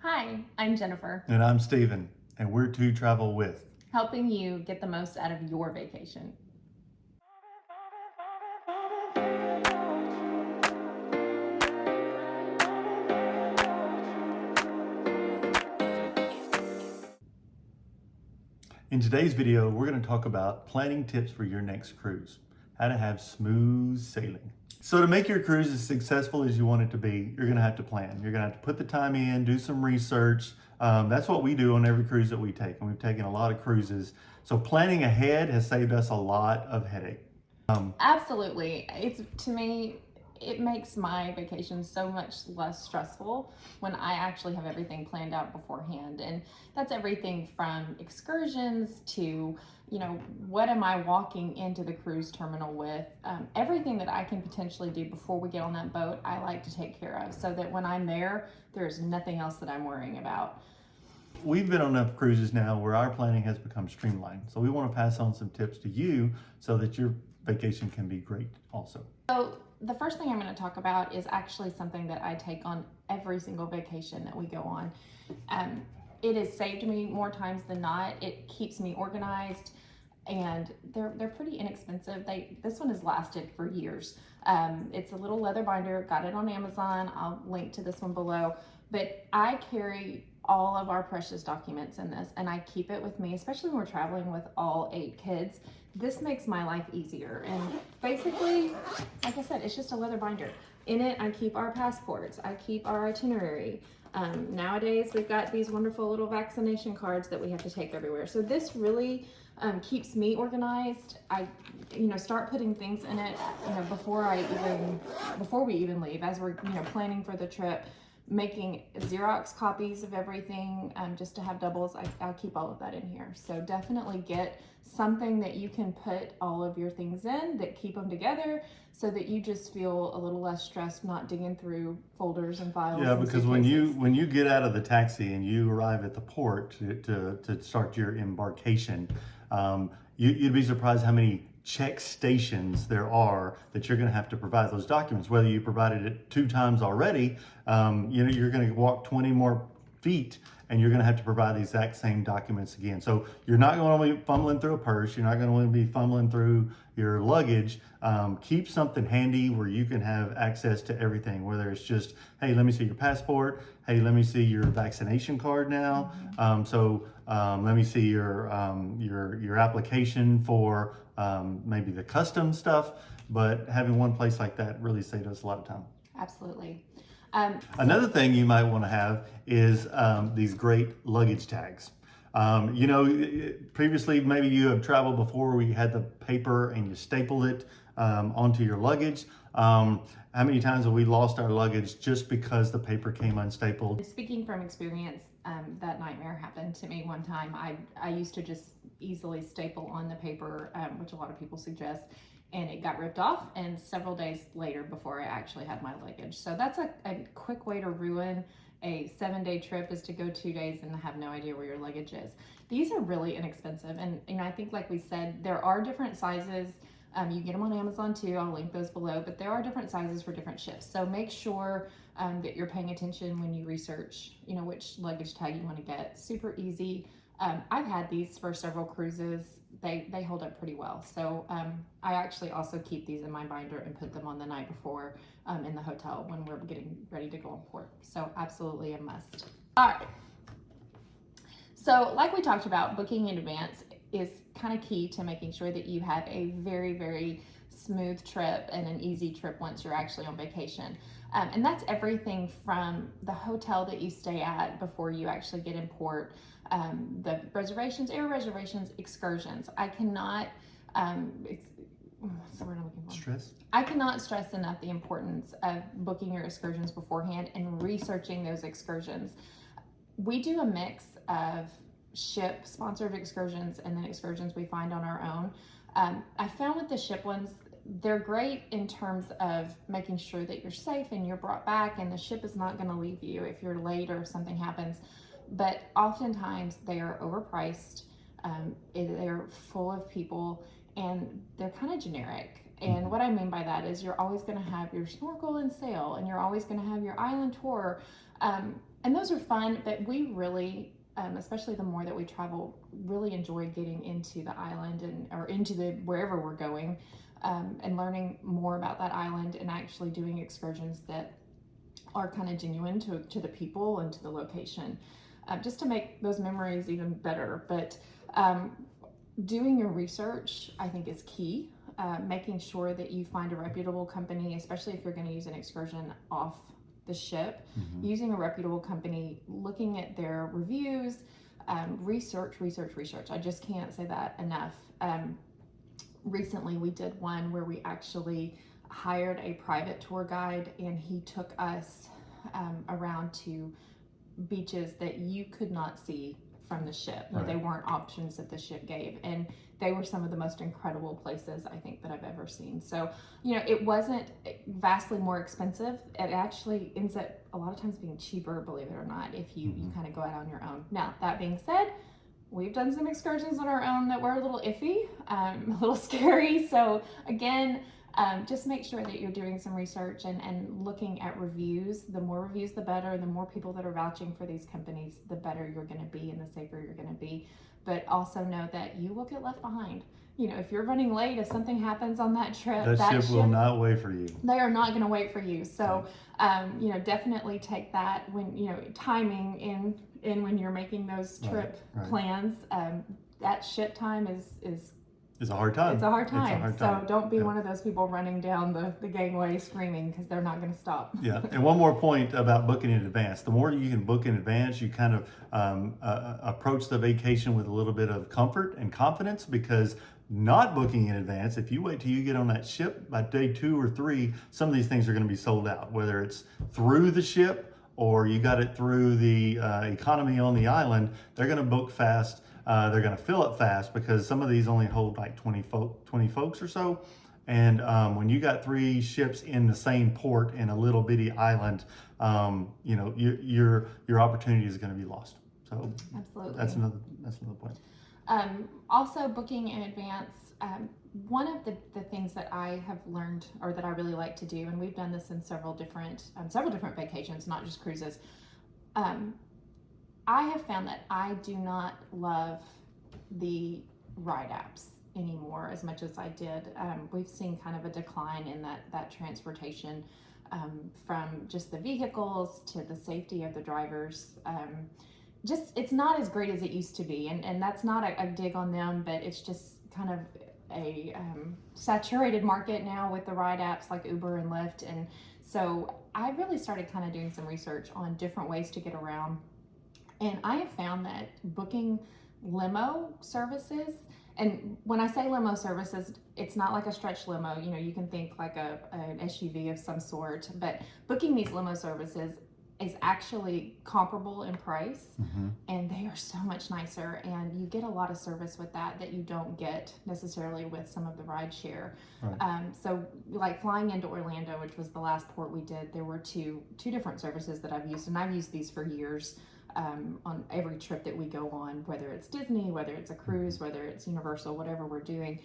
Hi, I'm Jennifer, And I'm Steven, and we're To Travel With. helping you get the most out of your vacation. In today's video, we're going to talk about planning tips for your next cruise, how to have smooth sailing. So to make your cruise as successful as you want it to be, you're going to have to plan. You're going to have to put the time in, do some research. That's what we do on every cruise that we take, and we've taken a lot of cruises. So planning ahead has saved us a lot of headache. Absolutely. To me, it makes my vacation so much less stressful when I actually have everything planned out beforehand. And that's everything from excursions to, what am I walking into the cruise terminal with? Everything that I can potentially do before we get on that boat, I like to take care of so that when I'm there, there's nothing else that I'm worrying about. We've been on enough cruises now where our planning has become streamlined. So we want to pass on some tips to you so that your vacation can be great also. So the first thing I'm going to talk about is actually something that I take on every single vacation that we go on. It has saved me more times than not. It keeps me organized, and they're pretty inexpensive. This one has lasted for years. It's a little leather binder. Got it on Amazon. I'll link to this one below. But I carry all of our precious documents in this, and I keep it with me, especially when we're traveling with all 8 kids. This makes my life easier. And basically, like I said, it's just a leather binder. In it, I keep our passports. I keep our itinerary. Nowadays, we've got these wonderful little vaccination cards that we have to take everywhere. So this really keeps me organized. I, start putting things in it, before we even leave, as we're, planning for the trip, making Xerox copies of everything just to have doubles. I'll keep all of that in here. So definitely get something that you can put all of your things in that keep them together so that you just feel a little less stressed not digging through folders and files. Yeah, and because suitcases. when you get out of the taxi and you arrive at the port to start your embarkation, you'd be surprised how many check stations there are that you're going to have to provide those documents. Whether you provided it 2 times already, you're going to walk 20 more feet and you're going to have to provide the exact same documents again. So you're not going to be fumbling through a purse. You're not going to be fumbling through your luggage. Keep something handy where you can have access to everything, whether it's just, hey, let me see your passport. Hey, let me see your vaccination card now. Let me see your application for maybe the custom stuff. But having one place like that really saved us a lot of time. Absolutely. Another thing you might want to have is these great luggage tags. Previously maybe you have traveled before where you had the paper and you stapled it onto your luggage. How many times have we lost our luggage just because the paper came unstapled? Speaking from experience, that nightmare happened to me one time. I used to just easily staple on the paper, which a lot of people suggest, and it got ripped off, and several days later before I actually had my luggage. So that's a quick way to ruin a 7-day trip, is to go 2 days and have no idea where your luggage is. These are really inexpensive, and I think, like we said, there are different sizes. You get them on Amazon too. I'll link those below, but there are different sizes for different ships. So make sure that you're paying attention when you research, which luggage tag you want to get. Super easy. I've had these for several cruises. They hold up pretty well. So I actually also keep these in my binder and put them on the night before in the hotel when we're getting ready to go on port. So absolutely a must. All right. So like we talked about, booking in advance is kind of key to making sure that you have a very, very smooth trip and an easy trip once you're actually on vacation. And that's everything from the hotel that you stay at before you actually get in port, the reservations, air reservations, excursions. I cannot, what's the word I'm looking for? Stress? I cannot stress enough the importance of booking your excursions beforehand and researching those excursions. We do a mix of ship sponsored excursions and then excursions we find on our own. I found with the ship ones, they're great in terms of making sure that you're safe and you're brought back and the ship is not going to leave you if you're late or if something happens. But oftentimes they are overpriced. They're full of people and they're kind of generic. And what I mean by that is you're always going to have your snorkel and sail, and you're always going to have your island tour. And those are fun, but we really, especially the more that we travel, really enjoy getting into the island or into the wherever we're going, and learning more about that island and actually doing excursions that are kind of genuine to the people and to the location, just to make those memories even better. But doing your research, I think, is key. Making sure that you find a reputable company, especially if you're going to use an excursion off the ship, using a reputable company, looking at their reviews, research. I just can't say that enough. Recently, we did one where we actually hired a private tour guide, and he took us around to beaches that you could not see from the ship. Right. They weren't options that the ship gave, and they were some of the most incredible places I think that I've ever seen. So, it wasn't vastly more expensive. It actually ends up a lot of times being cheaper, believe it or not, if you kind of go out on your own. Now, that being said, we've done some excursions on our own that were a little iffy, a little scary. So again, just make sure that you're doing some research and looking at reviews. The more reviews, the better. The more people that are vouching for these companies, the better you're going to be and the safer you're going to be. But also know that you will get left behind. If you're running late, if something happens on that trip, That ship will not wait for you. They are not going to wait for you. So, definitely take that when, timing in when you're making those trip plans. That ship time is a hard time. It's a hard time. So don't be one of those people running down the gangway screaming, because they're not going to stop. Yeah. And one more point about booking in advance. The more you can book in advance, you kind of approach the vacation with a little bit of comfort and confidence, because not booking in advance, if you wait till you get on that ship by day 2 or 3, some of these things are going to be sold out, whether it's through the ship or you got it through the economy on the island. They're going to book fast. They're going to fill it fast, because some of these only hold like 20 folks or so. And when you got 3 ships in the same port in a little bitty island, your opportunity is going to be lost. So absolutely, that's another point. Also, booking in advance. One of the things that I have learned, or that I really like to do, and we've done this in several different vacations, not just cruises. I have found that I do not love the ride apps anymore as much as I did. We've seen kind of a decline in that transportation, from just the vehicles to the safety of the drivers. It's not as great as it used to be, and that's not a dig on them, but it's just kind of a saturated market now with the ride apps like Uber and Lyft. And so I really started kind of doing some research on different ways to get around, and I have found that booking limo services, and when I say limo services, it's not like a stretch limo. You can think like an SUV of some sort, but booking these limo services is actually comparable in price, and they are so much nicer, and you get a lot of service with that you don't get necessarily with some of the ride share. Right. So like flying into Orlando, which was the last port we did, there were two different services that I've used, and I've used these for years. On every trip that we go on, whether it's Disney, whether it's a cruise, whether it's Universal, whatever we're doing.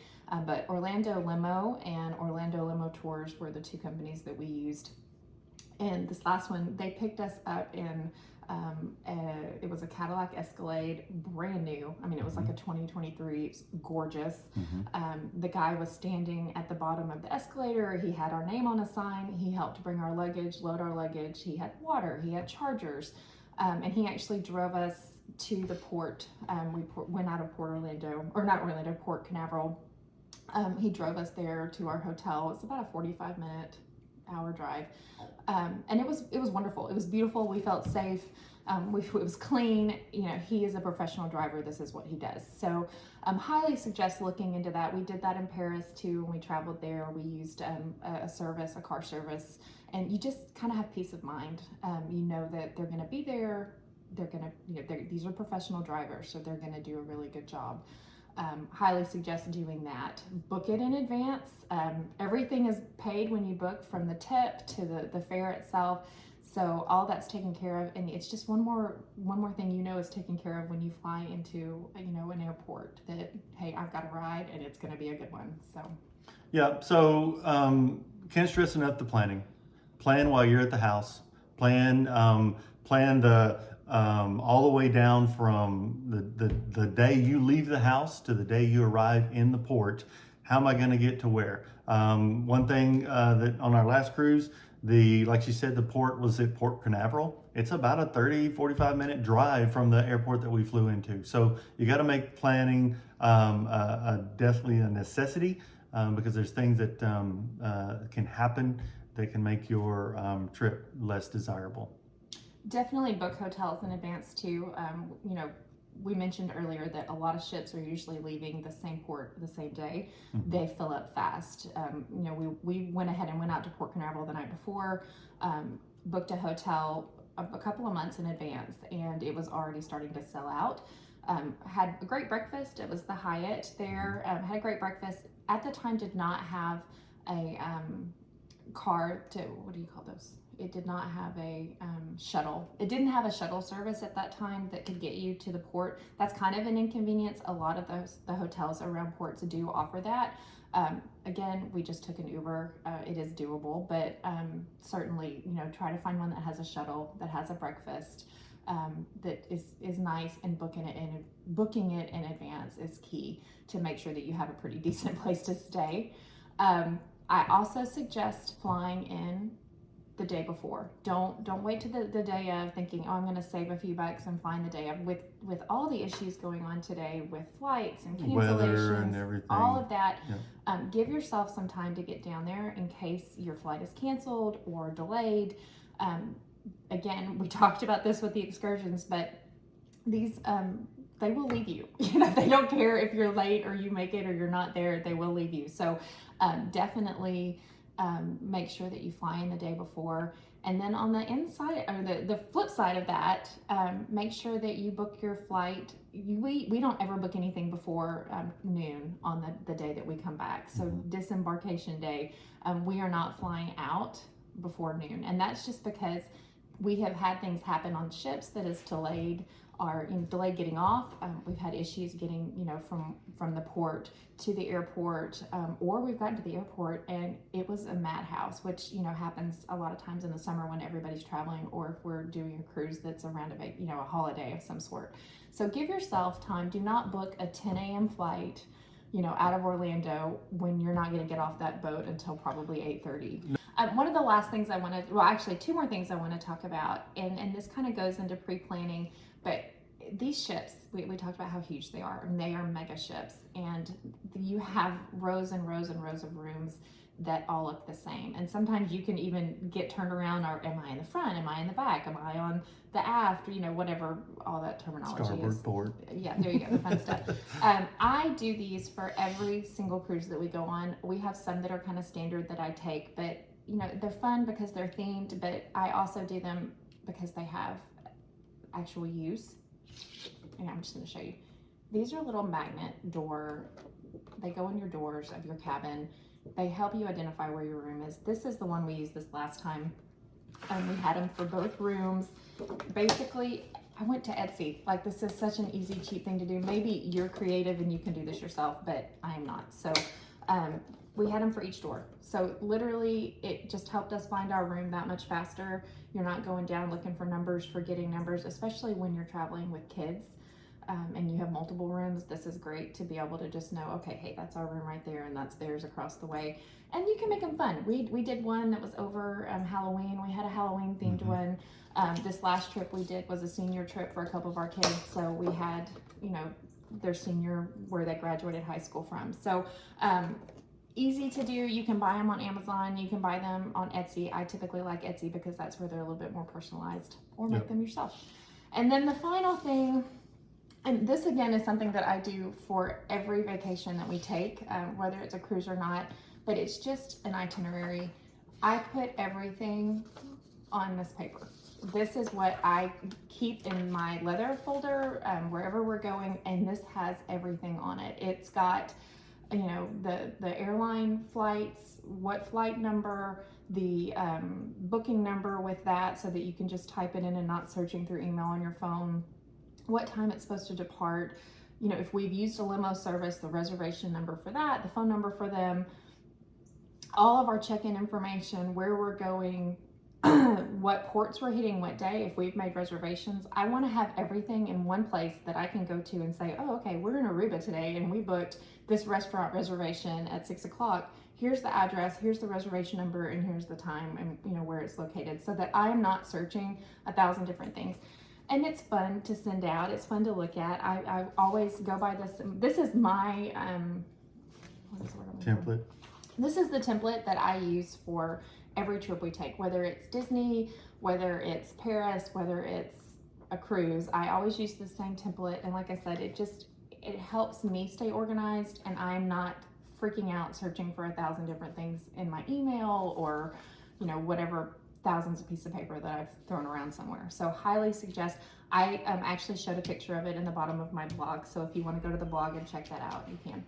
But Orlando Limo and Orlando Limo Tours were the 2 companies that we used. And this last one, they picked us up in, it was a Cadillac Escalade, brand new. I mean, it was like a 2023, it's gorgeous. The guy was standing at the bottom of the escalator. He had our name on a sign. He helped bring our luggage, load our luggage. He had water, he had chargers. And he actually drove us to the port. We went out of Port Canaveral. He drove us there to our hotel. It's about a 45-minute hour drive. And it was wonderful. It was beautiful. We felt safe. It was clean. He is a professional driver. This is what he does. So highly suggest looking into that. We did that in Paris too. When we traveled there, we used a car service, and you just kind of have peace of mind. That they're going to be there. They're going to, these are professional drivers, so they're going to do a really good job. Highly suggest doing that. Book it in advance. Everything is paid when you book, from the tip to the fare itself. So all that's taken care of, and it's just one more thing is taken care of when you fly into an airport, that hey, I've got a ride and it's going to be a good one. So yeah, so can't stress enough the planning. Plan while you're at the house. Plan plan all the way down from the day you leave the house to the day you arrive in the port. How am I going to get to where? One thing that on our last cruise, like you said, the port was at Port Canaveral. It's about a 45 minute drive from the airport that we flew into. So you got to make planning definitely a necessity, because there's things that can happen that can make your trip less desirable. Definitely book hotels in advance too. We mentioned earlier that a lot of ships are usually leaving the same port the same day. Mhm. They fill up fast. We went ahead and went out to Port Canaveral the night before, booked a hotel a couple of months in advance, and it was already starting to sell out. Had a great breakfast. It was the Hyatt there. Had a great breakfast. At the time, did not have a car to, what do you call those? It did not have a shuttle. It didn't have a shuttle service at that time that could get you to the port. That's kind of an inconvenience. A lot of the hotels around ports do offer that. Again, we just took an Uber. It is doable, but certainly, try to find one that has a shuttle, that has a breakfast, that is nice, and booking it in advance is key to make sure that you have a pretty decent place to stay. I also suggest flying in the day before. Don't wait to the day of thinking, oh, I'm going to save a few bucks and flying the day of. With all the issues going on today with flights and Weather cancellations, and everything. all of that, Yeah. give yourself some time to get down there in case your flight is canceled or delayed. Again, we talked about this with the excursions, but these they will leave you. They don't care if you're late or you make it or you're not there. They will leave you. So definitely make sure that you fly in the day before. And then on the inside, or the flip side of that, make sure that you book your flight. We don't ever book anything before noon on the day that we come back. So disembarkation day, we are not flying out before noon. And that's just because we have had things happen on ships that has delayed delayed getting off. We've had issues getting, from the port to the airport, or we've gotten to the airport and it was a madhouse, which, happens a lot of times in the summer when everybody's traveling, or if we're doing a cruise that's around a holiday of some sort. So give yourself time. Do not book a 10 a.m. flight, out of Orlando when you're not going to get off that boat until probably 8:30. One of the last things two more things I want to talk about, and this kind of goes into pre-planning, but these ships, we talked about how huge they are, and they are mega ships, and you have rows and rows and rows of rooms that all look the same. And sometimes you can even get turned around, or am I in the front? Am I in the back? Am I on the aft? Whatever all that terminology Starboard is. port. Yeah, there you go, the fun stuff. I do these for every single cruise that we go on. We have some that are kind of standard that I take, but they're fun because they're themed, but I also do them because they have actual use. And I'm just going to show you. These are little magnet door. They go in your doors of your cabin. They help you identify where your room is. This is the one we used this last time. We had them for both rooms. Basically, I went to Etsy. This is such an easy, cheap thing to do. Maybe you're creative and you can do this yourself, but I am not. So we had them for each door. So literally, it just helped us find our room that much faster. You're not going down looking for numbers, forgetting numbers, especially when you're traveling with kids. And you have multiple rooms. This is great to be able to just know, okay, hey, that's our room right there, and that's theirs across the way. And you can make them fun. We did one that was over Halloween. We had a Halloween themed one. This last trip we did was a senior trip for a couple of our kids. So we had, their senior, where they graduated high school from. So easy to do. You can buy them on Amazon. You can buy them on Etsy. I typically like Etsy because that's where they're a little bit more personalized, or make them yourself. And then the final thing, and this again is something that I do for every vacation that we take, whether it's a cruise or not, but it's just an itinerary. I put everything on this paper. This is what I keep in my leather folder wherever we're going, and this has everything on it. It's got, the airline flights, what flight number, the booking number with that, so that you can just type it in and not searching through email on your phone. What time it's supposed to depart, if we've used a limo service, the reservation number for that, the phone number for them, all of our check-in information, where we're going, what ports we're hitting what day, if we've made reservations. I want to have everything in one place that I can go to and say, oh, okay, we're in Aruba today and we booked this restaurant reservation at 6 o'clock. Here's the address, here's the reservation number, and here's the time and where it's located, so that I am not searching 1,000 different things. And it's fun to send out. It's fun to look at. I always go by this. This is my what is the word I'm looking for? Template. This is the template that I use for every trip we take, whether it's Disney, whether it's Paris, whether it's a cruise. I always use the same template, and like I said, it helps me stay organized, and I'm not freaking out searching for 1,000 different things in my email or whatever thousands of pieces of paper that I've thrown around somewhere. So highly suggest. I actually showed a picture of it in the bottom of my blog, so if you want to go to the blog and check that out, you can.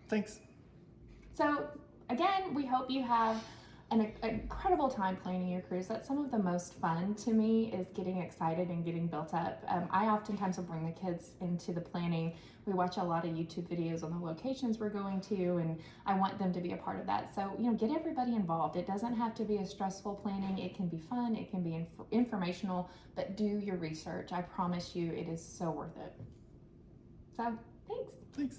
Thanks. So again, we hope you have an incredible time planning your cruise. That's some of the most fun to me, is getting excited and getting built up. I oftentimes will bring the kids into the planning. We watch a lot of YouTube videos on the locations we're going to, and I want them to be a part of that. So, get everybody involved. It doesn't have to be a stressful planning. It can be fun. It can be informational, but do your research. I promise you it is so worth it. So, thanks. Thanks.